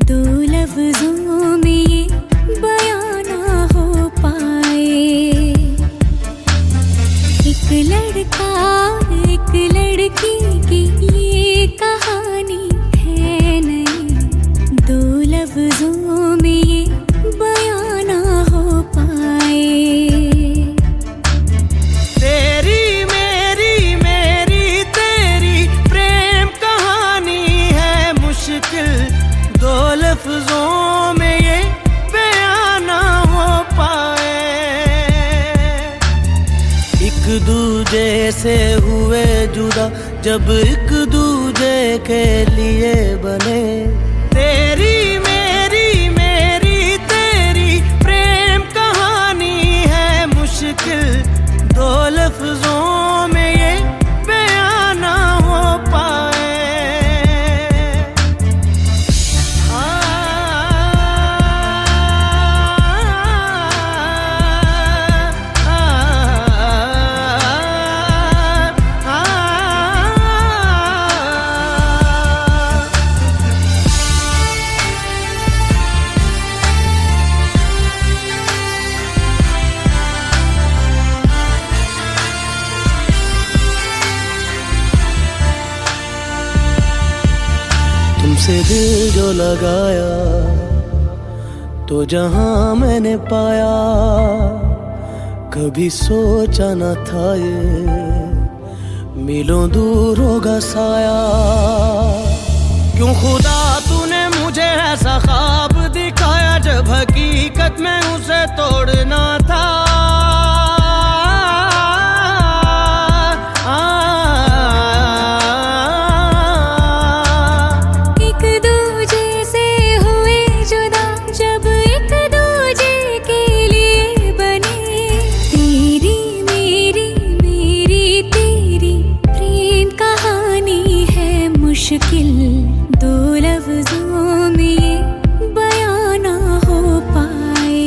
दो लफ्जों में ये बयां ना हो पाए। एक लड़का एक लड़की की ये कहानी है नहीं, दो लफ्जों में ये बयां ना हो पाए। तेरी मेरी मेरी तेरी प्रेम कहानी है मुश्किल, दो लफ्जों में ये बयां ना हो पाए। एक दूजे से हुए जुदा जब एक दूजे के लिए बने। तेरी मेरी मेरी तेरी प्रेम कहानी है मुश्किल, दो लफ्जों में ये बयां ना हो पाए। तुमसे दिल जो लगाया तो जहां मैंने पाया, कभी सोचा न था ये मिलों दूर होगा साया। क्यों खुदा तूने मुझे ऐसा ख्वाब दिखाया जब हकीकत में उसे तोड़ना था। मुश्किल दो लफ्जों में ये बयां ना हो पाए।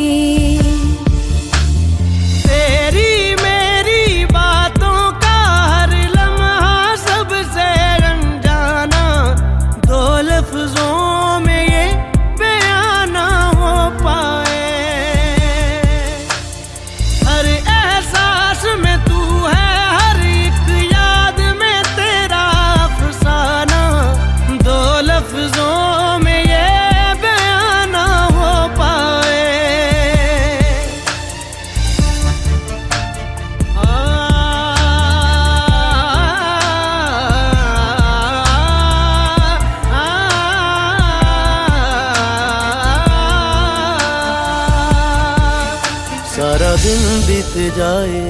तेरी मेरी बातों का हर लम्हा सबसे अनजाना, दो लफ्जों में ये बयां ना हो पाए। हर एहसास में तू है, हर एक याद में तेरा अफसाना, दो लफ्जों में ये बयां ना हो पाए। सारा दिन बीत जाए,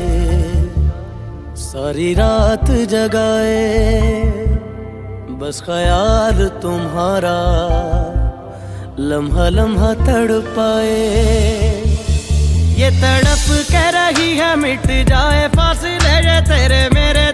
सारी रात जगाए, बस ख्याल तुम्हारा लम्हा लम्हा तड़पाए। ये तड़प कह रही है मिट जाए फासले ये तेरे मेरे